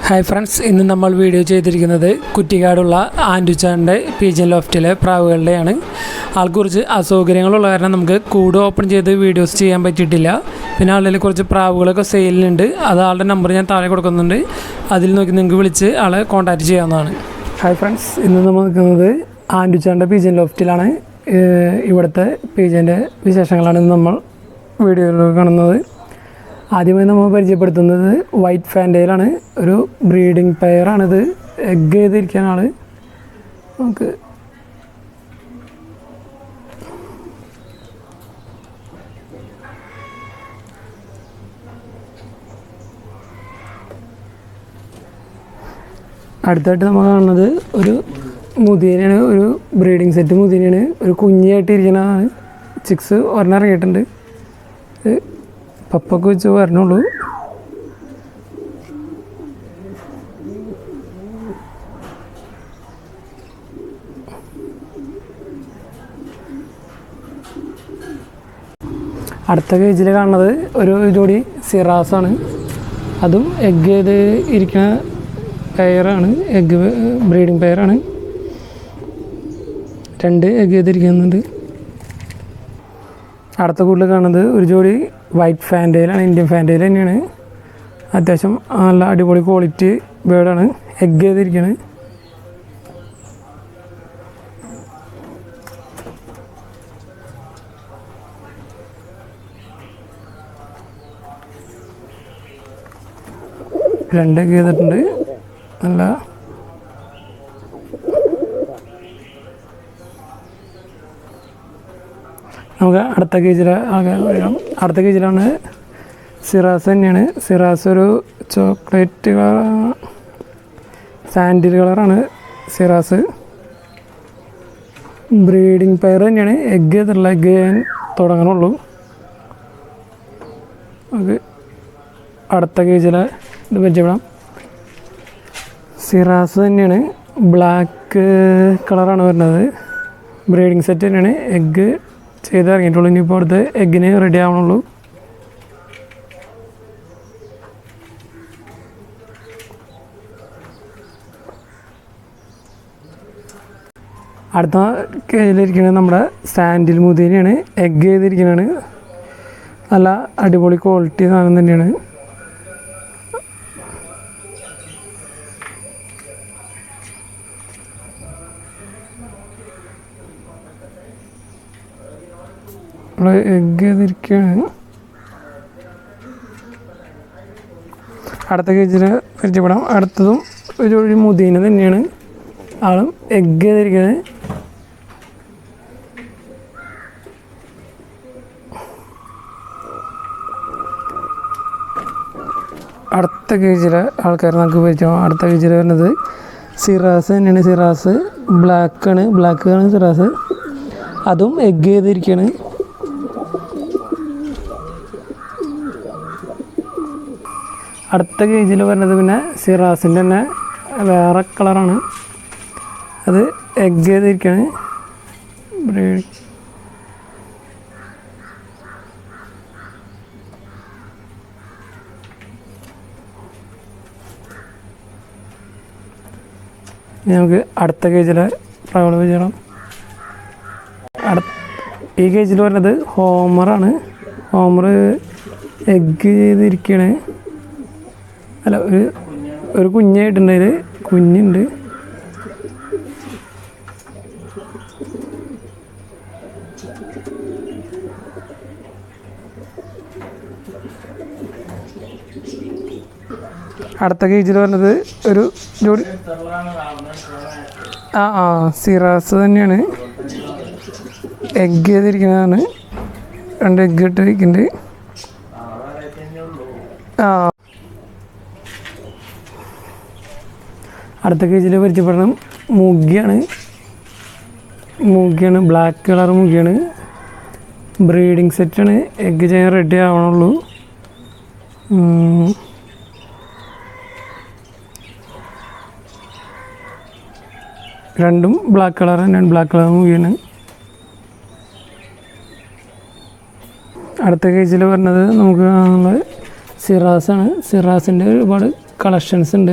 Hi friends, ഇന്ന് നമ്മൾ video ചെയ്തിരിക്കുന്നത് കുറ്റിക്കാടുള്ള ആൻഡുച്ചാൻ്റെ പീജൻ ലോഫ്റ്റിലെ പ്രാവുകളുടെയാണ്. ആൾക്ക് കുറച്ച് അസൗകര്യങ്ങളുള്ള കാരണം നമുക്ക് കൂട് ഓപ്പൺ ചെയ്ത് വീഡിയോസ് ചെയ്യാൻ പറ്റിയിട്ടില്ല. പിന്നെ ആളുടെ കുറച്ച് പ്രാവുകളൊക്കെ സെയിലിനുണ്ട്. അത് ആളുടെ നമ്പർ ഞാൻ താഴെ കൊടുക്കുന്നുണ്ട്. അതിൽ നോക്കി നിങ്ങൾക്ക് വിളിച്ച് ആളെ കോൺടാക്റ്റ് ചെയ്യാവുന്നതാണ്. ഹായ് ഫ്രണ്ട്സ്, ഇന്ന് നമ്മൾ നിൽക്കുന്നത് ആൻഡുച്ചാൻ്റെ പീജൻ ലോഫ്റ്റിലാണ്. ഇവിടുത്തെ പീജൻ്റെ വിശേഷങ്ങളാണ് ഇന്ന് നമ്മൾ വീഡിയോയിൽ കാണുന്നത്. ആദ്യമായി നമ്മൾ പരിചയപ്പെടുത്തുന്നത് വൈറ്റ് ഫാൻറ്റയിലാണ്. ഒരു ബ്രീഡിംഗ് പെയറാണിത്. എഗ് ചെയ്തിരിക്കുന്ന ആൾ നമുക്ക് അടുത്തായിട്ട് നമ്മൾ കാണുന്നത് ഒരു മുതിരയാണ്. ഒരു ബ്രീഡിംഗ് സെറ്റ് മുതിരയാണ്. ഒരു കുഞ്ഞായിട്ടിരിക്കുന്നതാണ്. ചിക്സ് ഒരെണ്ണം ഇറങ്ങിയിട്ടുണ്ട്. പപ്പൊക്കെ വെച്ച് വരണുള്ളൂ. അടുത്ത കേജിൽ കാണുന്നത് ഒരു ജോഡി സിറാസാണ്. അതും എഗ് ചെയ്ത് ഇരിക്കുന്ന പെയറാണ്. എഗ് ബ്രീഡിംഗ് പെയറാണ്. 2 എഗ് ചെയ്തിരിക്കുന്നുണ്ട്. അടുത്ത കൂടുതൽ കാണുന്നത് ഒരു ജോഡി വൈറ്റ് ഫാൻറ്റയിലാണ്. ഇന്ത്യൻ ഫാൻറ്റയിൽ തന്നെയാണ്. അത്യാവശ്യം നല്ല അടിപൊളി ക്വാളിറ്റി ബേർഡാണ്. എഗ് ചെയ്തിരിക്കുകയാണ്. രണ്ട് എഗ് ചെയ്തിട്ടുണ്ട്. നല്ല നമുക്ക് അടുത്ത കേജിൽ വരാം. അടുത്ത കേജിലാണ് സിറാസ് തന്നെയാണ്. സിറാസ് ഒരു ചോക്ലേറ്റ് സാൻഡിൽ കളറാണ് സിറാസ്. ബ്രീഡിംഗ് പെയർ തന്നെയാണ്. എഗ് ചെയ്തിട്ടുള്ള എഗ് ചെയ്യാൻ തുടങ്ങണുള്ളൂ. നമുക്ക് അടുത്ത കേജിൽ ഇത് പരിചയപ്പെടാം. സിറാസ് തന്നെയാണ്. ബ്ലാക്ക് കളറാണ് വരുന്നത്. ബ്രീഡിംഗ് സെറ്റ് തന്നെയാണ്. എഗ് ചെയ്തിറങ്ങിയിട്ടുള്ളൂ. ഇനിയിപ്പോൾ അടുത്ത് എഗ്ഗിന് റെഡി ആവണുള്ളൂ. അടുത്ത കേജിലിരിക്കുന്നത് നമ്മുടെ സാൻഡിൽ മുതിരയാണ്. എഗ് ചെയ്തിരിക്കുന്നതാണ്. നല്ല അടിപൊളി ക്വാളിറ്റി സാധനം തന്നെയാണ്. എഗ് ചെയ്തിരിക്കുകയാണ്. അടുത്ത കേജിൽ പരിചയപ്പെടാം. അടുത്തതും ഒരു മുതീന തന്നെയാണ്. ആളും എഗ് ചെയ്തിരിക്കുന്നത്. അടുത്ത കേജിലെ ആൾക്കാർ നമുക്ക് പരിചയം. അടുത്ത കേജിൽ വരുന്നത് സിറാസ് തന്നെയാണ്. സിറാസ് ബ്ലാക്കാണ് സിറാസ്. അതും എഗ് ചെയ്തിരിക്കുകയാണ്. അടുത്ത കേജിൽ വരുന്നത് പിന്നെ സിറാസിൻ്റെ തന്നെ വേറെ കളറാണ്. അത് എഗ് ചെയ്തിരിക്കുകയാണ്. നമുക്ക് അടുത്ത കേജിലെ പ്രാവള് ചെയ്യണം. ഈ കേജിൽ വരുന്നത് ഹോമറാണ്. ഹോമർ എഗ് ചെയ്തിരിക്കുകയാണ്. അല്ല, ഒരു കുഞ്ഞായിട്ടുണ്ട്. അതിൽ കുഞ്ഞുണ്ട്. അടുത്ത കേജിൽ വരുന്നത് ഒരു ജോഡി സിറാസ് തന്നെയാണ്. എഗ് ചെയ്തിരിക്കുന്നതാണ്. 2 എഗ് ഇട്ടിരിക്കുന്നുണ്ട്. അടുത്ത കേജിൽ പരിചയപ്പെടണം മുഗിയാണ്. ബ്ലാക്ക് കളർ മുഗിയാണ്. ബ്രീഡിംഗ് സെറ്റാണ്. എഗ് ചെയ്യാൻ റെഡി ആവണുള്ളൂ. രണ്ടും ബ്ലാക്ക് കളർ തന്നെയാണ്. ബ്ലാക്ക് കളർ മുഗിയാണ്. അടുത്ത കേജിൽ പറഞ്ഞത് നമുക്ക് സിറാസാണ്. സിറാസിൻ്റെ ഒരുപാട് കളക്ഷൻസ് ഉണ്ട്.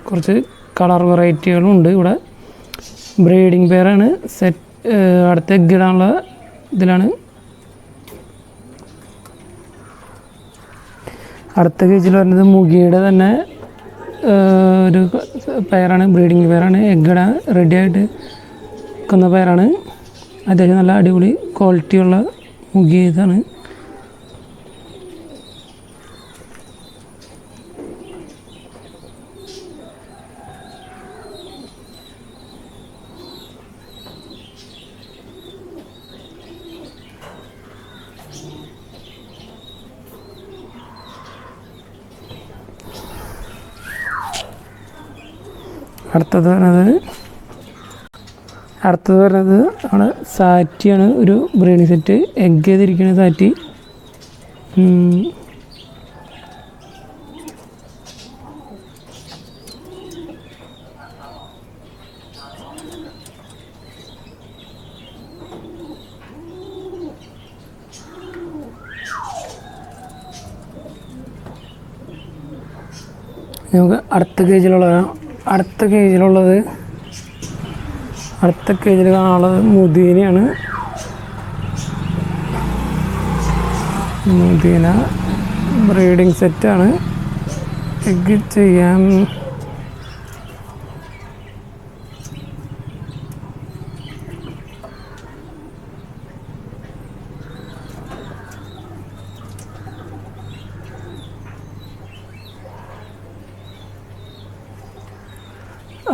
കുറച്ച് കളർ വെറൈറ്റികളും ഉണ്ട് ഇവിടെ. ബ്രീഡിംഗ് പെയറാണ്. അടുത്ത എഗ് ഇടാനുള്ള ഇതിലാണ്. അടുത്ത കേജിൽ വരുന്നത് മുഗിയുടെ തന്നെ ഒരു പെയറാണ്. ബ്രീഡിംഗ് പെയറാണ്. എഗ് ഇടാൻ റെഡി ആയിട്ട് നിൽക്കുന്ന പെയറാണ്. അത്യാവശ്യം നല്ല അടിപൊളി ക്വാളിറ്റിയുള്ള മുഗി ഇതാണ്. അടുത്തത് വരുന്നത് നമ്മുടെ സാറ്റിയാണ്. ഒരു ബ്രീഡിംഗ് സെറ്റ് എഗ് ചെയ്തിരിക്കുന്ന സാറ്റി. നമുക്ക് അടുത്ത കേജിൽ കാണാനുള്ളത് മുദീനയാണ്. മുദീന ബ്രീഡിംഗ് സെറ്റാണ്. എഗ് ചെയ്യാൻ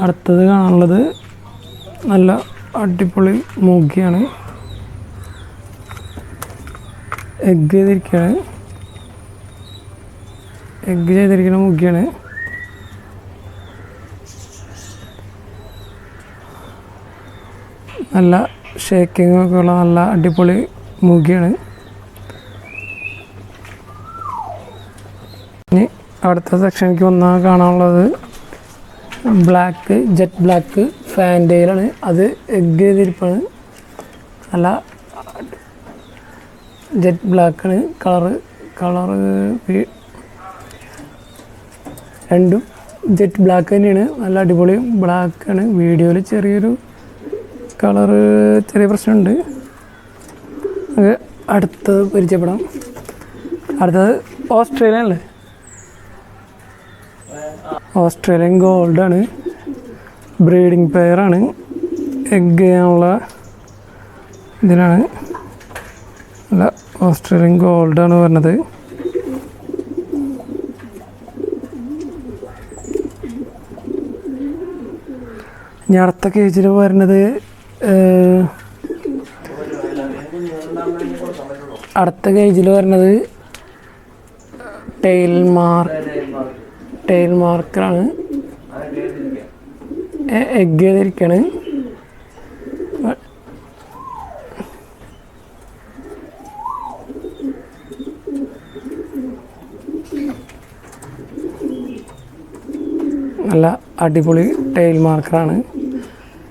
അടുത്തത് കാണാനുള്ളത് നല്ല അടിപൊളി മുഗിയാണ്. എഗ് ചെയ്തിരിക്കുന്ന മുഗിയാണ്. നല്ല ഷേക്കിംഗ് ഒക്കെ ഉള്ള നല്ല അടിപൊളി മുഗിയാണ്. ഇനി അടുത്ത സെക്ഷനിലേക്ക് വന്നാൽ കാണാനുള്ളത് ജെറ്റ് ബ്ലാക്ക് ഫാൻറ്റയിലാണ്. അത് എഗ് ചെയ്തിരിപ്പാണ്. നല്ല ജെറ്റ് ബ്ലാക്കാണ് കളറ് രണ്ടും ജെറ്റ് ബ്ലാക്ക് തന്നെയാണ്. നല്ല അടിപൊളി ബ്ലാക്കാണ്. വീഡിയോയിൽ ചെറിയൊരു ചെറിയ പ്രശ്നമുണ്ട്. അത് അടുത്തത് പരിചയപ്പെടാം. അടുത്തത് ഓസ്ട്രേലിയൻ ഗോൾഡാണ്. ബ്രീഡിംഗ് പെയറാണ്. എഗ് ചെയ്യാനുള്ള ഇതിലാണ്. അല്ല, ഓസ്ട്രേലിയൻ ഗോൾഡാണ് പറഞ്ഞത്. ഇനി അടുത്ത കേജിൽ വരുന്നത് ടെയിൽ മാർക്കറാണ്. എഗ് ചെയ്തിരിക്കുകയാണ്. നല്ല അടിപൊളി ടെയിൽ മാർക്കറാണ്.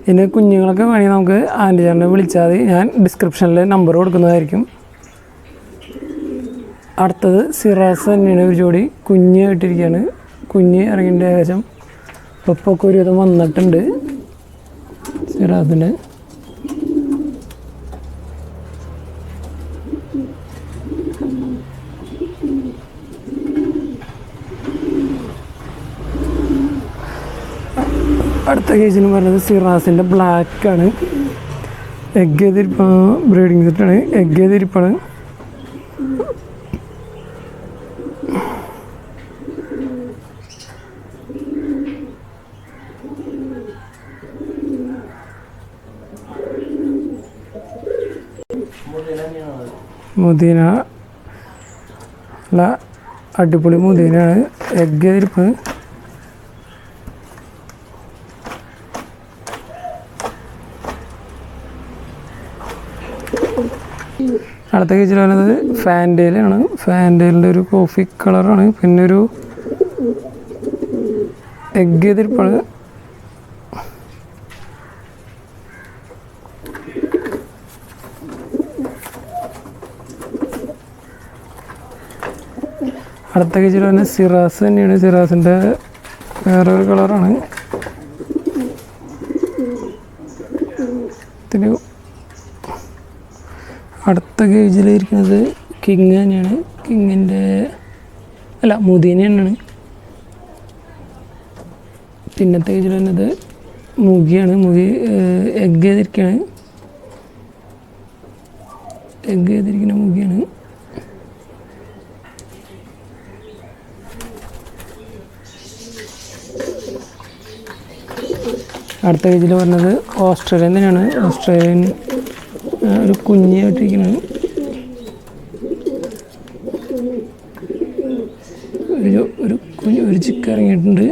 ഇതിന് കുഞ്ഞുങ്ങളൊക്കെ വേണമെങ്കിൽ നമുക്ക് ആൻറ്റി ചേട്ടനെ വിളിച്ചാൽ മതി. ഞാൻ ഡിസ്ക്രിപ്ഷനിൽ നമ്പർ കൊടുക്കുന്നതായിരിക്കും. അടുത്തത് സിറാസ് തന്നെയാണ്. ഒരു ജോഡി കുഞ്ഞ് ഇട്ടിരിക്കുകയാണ്. കുഞ്ഞ് ഇറങ്ങിയിട്ട് ഏകദേശം ഇപ്പോൾ ഒരുവിധം വന്നിട്ടുണ്ട് സിറാസിന്. അടുത്ത കേസിന് പറയുന്നത് സിറാസിൻ്റെ ബ്ലാക്കാണ്. എഗ് ചെയ്തിരിപ്പാണ്. ബ്രീഡിംഗ് സെറ്റാണ്. എഗ് ചെയ്തിരിപ്പാണ്. മുദീന നല്ല അടിപൊളി മുദീനയാണ്. എഗ് ചെയ്തിരിപ്പാണ്. അടുത്ത കേജിൽ വരുന്നത് ഫാൻറ്റയിലാണ്. ഫാൻറ്റയിലിൻ്റെ ഒരു കോഫി കളറാണ്. പിന്നെ ഒരു എഗ് ചെയ്തിരിപ്പാണ്. അടുത്ത കേജിൽ തന്നെ സിറാസ് തന്നെയാണ്. സിറാസിൻ്റെ വേറൊരു കളറാണ്. ഇതിന് അടുത്ത കേജിലിരിക്കുന്നത് കിങ് തന്നെയാണ്. കിങ്ങിൻ്റെ അല്ല മുദീന തന്നെയാണ്. പിന്നത്തെ കേജിൽ വരുന്നത് മുഗിയാണ്. മുഗി എഗ് ചെയ്തിരിക്കുകയാണ്. എഗ് ചെയ്തിരിക്കുന്ന മുഗിയാണ്. അടുത്ത കേജിൽ പറഞ്ഞത് ഓസ്ട്രേലിയൻ തന്നെയാണ്. ഓസ്ട്രേലിയൻ ഒരു കുഞ്ഞായിട്ടിരിക്കുന്നത്. ഒരു ചിക്ക ഇറങ്ങിയിട്ടുണ്ട്.